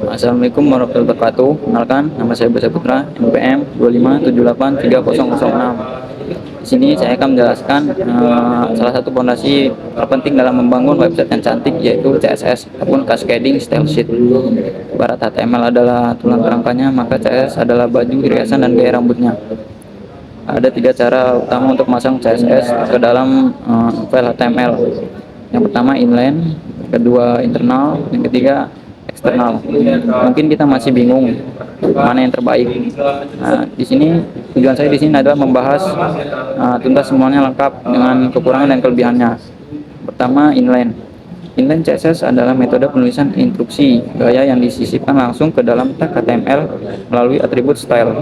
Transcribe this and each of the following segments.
Assalamualaikum warahmatullahi wabarakatuh. Kenalkan, nama saya Basa Putra, NPM 2578306. Di sini saya akan menjelaskan salah satu fondasi terpenting dalam membangun website yang cantik, yaitu CSS ataupun Cascading Style Sheet. Barat HTML adalah tulang kerangkanya, maka CSS adalah baju, hiasan, dan gaya rambutnya. Ada tiga cara utama untuk memasang CSS ke dalam file HTML. Yang pertama inline, kedua internal, yang ketiga eksternal. Mungkin kita masih bingung mana yang terbaik. Nah, di sini tujuan saya di sini adalah membahas tuntas semuanya lengkap dengan kekurangan dan kelebihannya. Pertama, inline. Inline CSS adalah metode penulisan instruksi gaya yang disisipkan langsung ke dalam tag HTML melalui atribut style.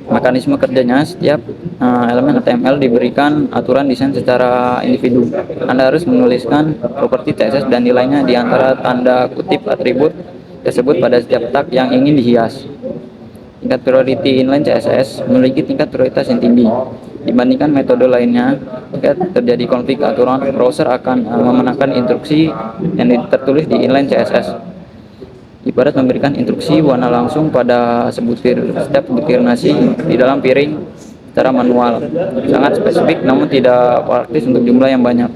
Mekanisme kerjanya, setiap elemen HTML diberikan aturan desain secara individu. Anda harus menuliskan properti CSS dan nilainya di antara tanda kutip atribut tersebut pada setiap tag yang ingin dihias. Tingkat priority inline CSS memiliki tingkat prioritas yang tinggi dibandingkan metode lainnya. Jika terjadi konflik aturan, browser akan memenangkan instruksi yang tertulis di inline CSS. Ibarat memberikan instruksi warna langsung pada setiap butir nasi di dalam piring secara manual. Sangat spesifik namun tidak praktis untuk jumlah yang banyak.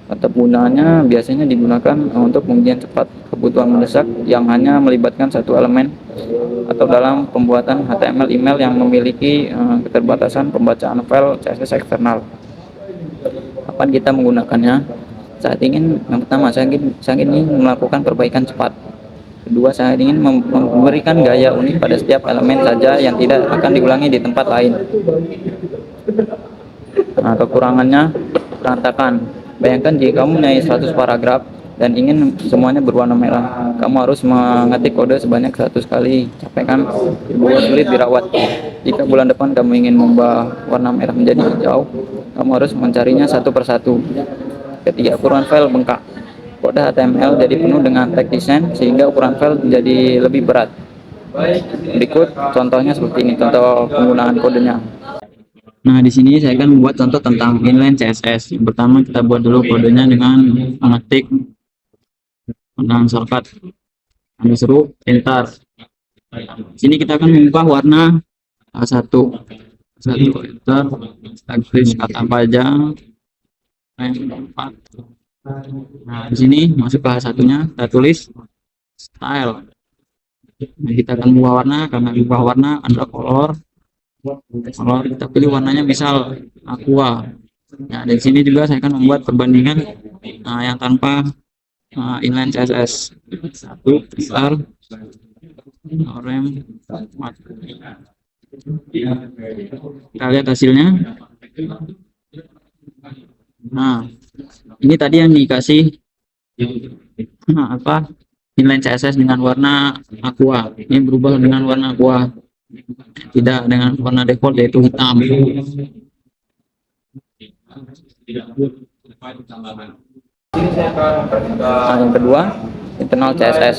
Kata gunanya biasanya digunakan untuk pengujian cepat kebutuhan mendesak yang hanya melibatkan satu elemen, atau dalam pembuatan HTML email yang memiliki keterbatasan pembacaan file CSS eksternal. Kapan kita menggunakannya? Yang pertama, saya ingin melakukan perbaikan cepat. Kedua, saya ingin memberikan gaya unik pada setiap elemen saja yang tidak akan diulangi di tempat lain. Nah, kekurangannya berantakan. Bayangkan jika kamu punya 100 paragraf dan ingin semuanya berwarna merah. Kamu harus mengetik kode sebanyak 100 kali. Capek kan? Sulit dirawat. Jika bulan depan kamu ingin mengubah warna merah menjadi hijau, kamu harus mencarinya satu persatu. Ketiga, ukuran file bengkak. Kode HTML jadi penuh dengan tag desain sehingga ukuran file menjadi lebih berat. Berikut contohnya seperti ini, contoh penggunaan kodenya. Nah, di sini saya akan membuat contoh tentang inline CSS. Yang pertama kita buat dulu kodenya dengan mengetik tentang shortcut seru enter. Di sini kita akan mengubah warna satu enter, tulis kata apa aja. Nah, di sini masuk ke satunya kita tulis style. Nah, kita akan ubah warna, karena ubah warna adalah color kita pilih warnanya misal aqua. Nah, dari sini juga saya akan membuat perbandingan yang tanpa inline CSS. Satu besar orange kita lihat hasilnya. Nah, ini tadi yang dikasih inline CSS dengan warna aqua. Ini berubah dengan warna aqua, tidak dengan warna default yaitu hitam. Nah, yang kedua, internal CSS.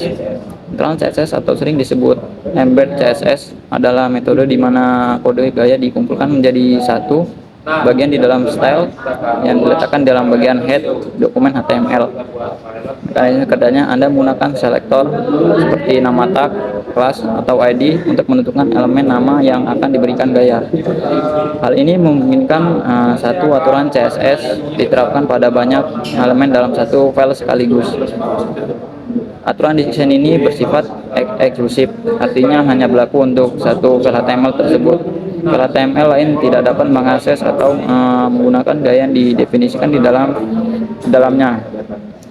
Internal CSS atau sering disebut embed CSS adalah metode di mana kode gaya dikumpulkan menjadi satu bagian di dalam style yang diletakkan dalam bagian head dokumen HTML. Kerjanya Anda menggunakan selektor seperti nama tag, kelas, atau ID untuk menentukan elemen nama yang akan diberikan gaya. Hal ini memungkinkan satu aturan CSS diterapkan pada banyak elemen dalam satu file sekaligus. Aturan desain ini bersifat eksklusif, artinya hanya berlaku untuk satu file HTML tersebut. File HTML lain tidak dapat mengakses atau menggunakan gaya yang didefinisikan di dalamnya.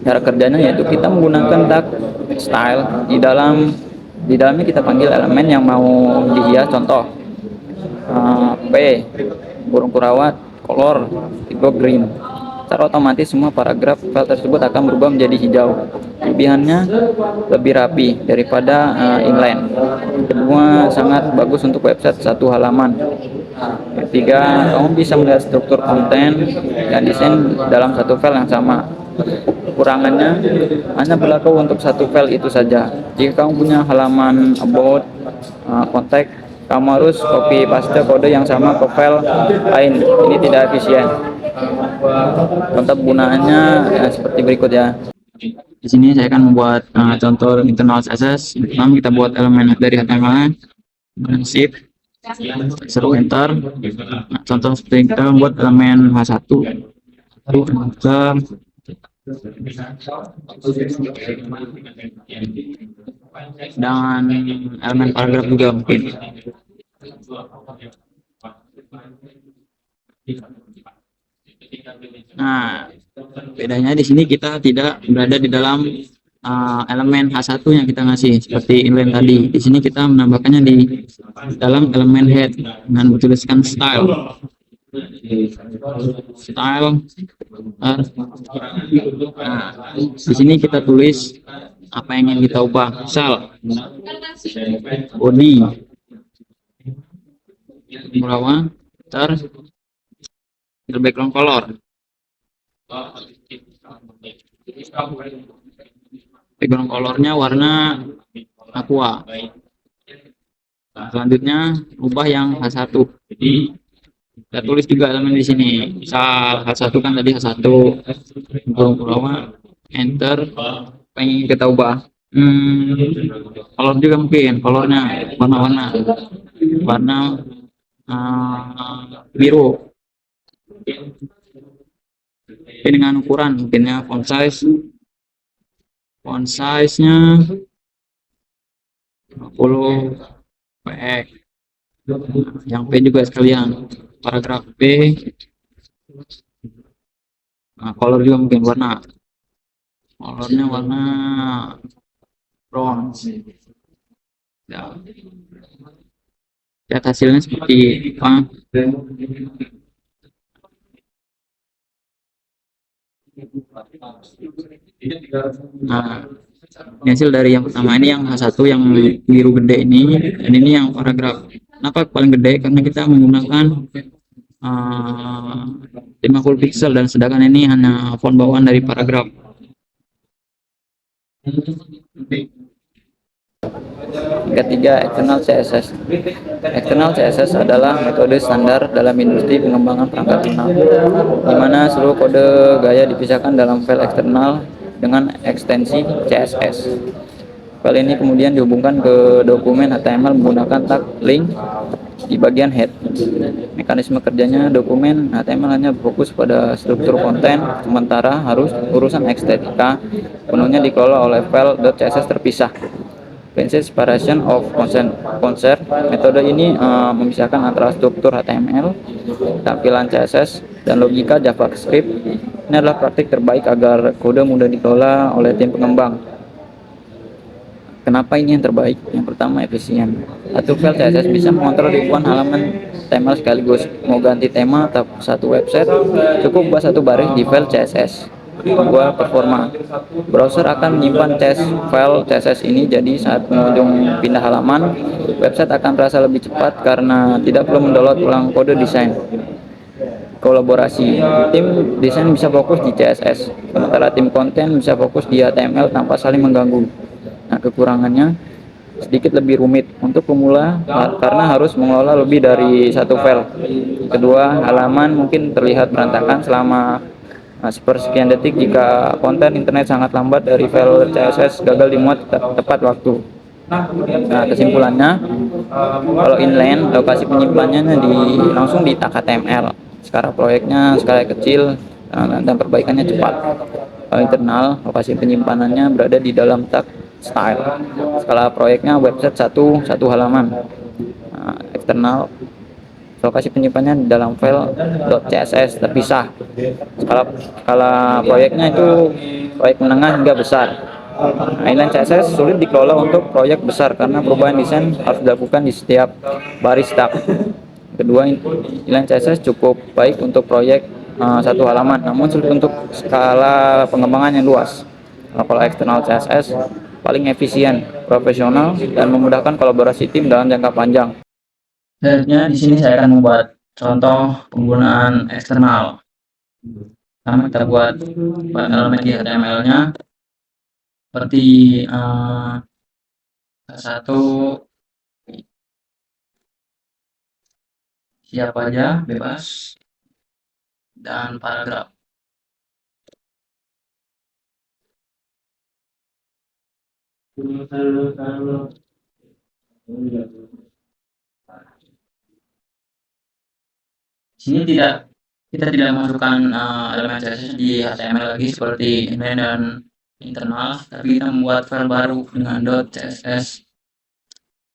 Cara kerjanya yaitu kita menggunakan tag style. Di dalamnya kita panggil elemen yang mau dihias, contoh P, burung kurawat, color, tipe green. Secara otomatis semua paragraf file tersebut akan berubah menjadi hijau. Kelebihannya lebih rapi daripada inline. Kedua, sangat bagus untuk website satu halaman. Ketiga, kamu bisa melihat struktur konten dan desain dalam satu file yang sama. Kekurangannya hanya berlaku untuk satu file itu saja. Jika kamu punya halaman about, contact, kamu harus copy paste kode yang sama ke file lain. Ini tidak efisien. Contoh penggunaannya seperti berikut ya. Di sini saya akan membuat contoh internal CSS. Pertama kita buat elemen dari HTML, shift, seru enter. Nah, contoh seperti kita membuat elemen H1, enter, dan elemen paragraf juga mungkin. Nah, bedanya di sini kita tidak berada di dalam elemen H1 yang kita ngasih seperti inline tadi. Di sini kita menambahkannya di dalam elemen head dengan bertuliskan style. Style. Nah, di sini kita tulis apa yang ingin kita ubah. Misal body, bawah, background color. Background colornya warna aqua. Nah, selanjutnya ubah yang H1. Jadi kita tulis juga elemen di sini. Misal H1 kan tadi H1. Bawah, enter. Pengen kita ubah. Color juga mungkin. Colornya warna-warna. Warna biru. Ini dengan ukuran mungkinnya font size-nya 50 px. Yang P juga sekalian, paragraf P. Nah, color juga mungkin warna, colornya warna brown ya. Lihat hasilnya seperti apa. Nah, ini hasil dari yang pertama, ini yang H1 yang biru gede ini, dan ini yang paragraf. Kenapa paling gede? Karena kita menggunakan 50 pixel, dan sedangkan ini hanya font bawaan dari paragraf. Ketiga, external CSS. External CSS adalah metode standar dalam industri pengembangan perangkat lunak, di mana seluruh kode gaya dipisahkan dalam file eksternal dengan ekstensi CSS. File ini kemudian dihubungkan ke dokumen HTML menggunakan tag link di bagian head. Mekanisme kerjanya, dokumen HTML hanya berfokus pada struktur konten, sementara urusan estetika penuhnya dikelola oleh file.css terpisah. Princess separation of concern. Metode ini memisahkan antara struktur HTML, tampilan CSS, dan logika JavaScript. Ini adalah praktik terbaik agar kode mudah dikelola oleh tim pengembang. Kenapa ini yang terbaik? Yang pertama, efisien. Satu file CSS bisa mengontrol ribuan halaman HTML sekaligus. Mau ganti tema atau satu website, cukup buat satu baris di file CSS. Kedua, performa. Browser akan menyimpan file CSS ini, jadi saat pengunjung pindah halaman, website akan terasa lebih cepat karena tidak perlu mendownload ulang kode desain. Kolaborasi, tim desain bisa fokus di CSS, sementara tim konten bisa fokus di HTML tanpa saling mengganggu. Nah, kekurangannya sedikit lebih rumit untuk pemula karena harus mengelola lebih dari satu file. Kedua, halaman mungkin terlihat berantakan selama sepersekian detik jika konten internet sangat lambat dari file CSS gagal dimuat tepat waktu. Nah, kesimpulannya, kalau inline, lokasi penyimpanannya langsung di tag HTML. Skala proyeknya skala kecil, dan perbaikannya cepat. Kalau internal, lokasi penyimpanannya berada di dalam tag style. Skala proyeknya website satu halaman. Nah, eksternal, lokasi penyimpanannya di dalam file .css terpisah. Skala proyeknya itu proyek menengah hingga besar. Inline CSS sulit dikelola untuk proyek besar karena perubahan desain harus dilakukan di setiap baris tab. Kedua, inline CSS cukup baik untuk proyek satu halaman, namun sulit untuk skala pengembangan yang luas. Kalau eksternal CSS paling efisien, profesional, dan memudahkan kolaborasi tim dalam jangka panjang. Selanjutnya di sini saya akan membuat contoh penggunaan eksternal. Pertama kita buat elemen di HTML-nya seperti satu, siapa aja, bebas, dan paragraf. Sini tidak kita tidak masukkan elemen CSS di HTML lagi seperti inline dan internal, tapi kita membuat file baru dengan .css.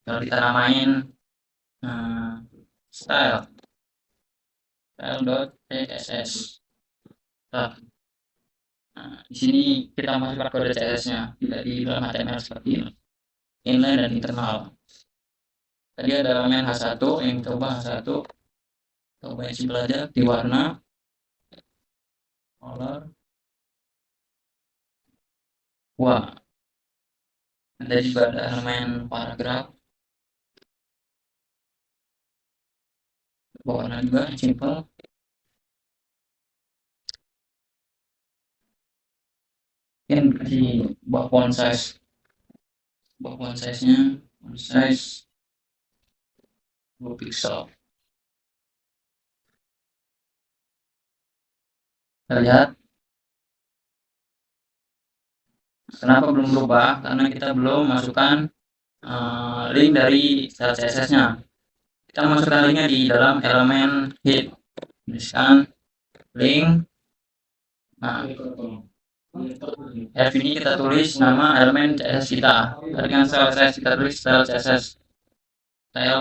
Kalau kita namain uh, style style.css. Nah, di sini kita masukkan kode CSS-nya, tidak di dalam HTML seperti ini. Inline dan internal. Tadi ada elemen H1 yang coba H1, coba yang simpel aja di warna, color. Wah, ada juga ada elemen paragraf, warna juga simple. Mungkin di bawah font size, nya font size 2 pixel. Kita lihat kenapa belum berubah, karena kita belum masukkan link dari style CSS-nya. Kita masukkan linknya di dalam elemen head, misalkan link. Nah, F ini kita tulis nama elemen CSS kita. Tadi kan style CSS kita tulis style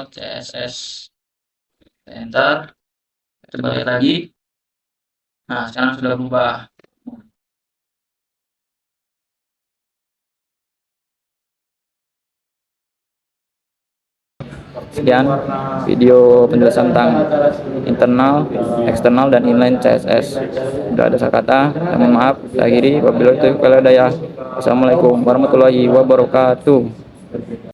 CSS, enter. Kita balik lagi. Nah, sekarang sudah berubah. Sekian video penjelasan tentang internal, eksternal, dan inline CSS. Sudah ada kata, saya mohon maaf. Saya akhiri, wabillahi taufiq wal hidayah. Wassalamualaikum warahmatullahi wabarakatuh.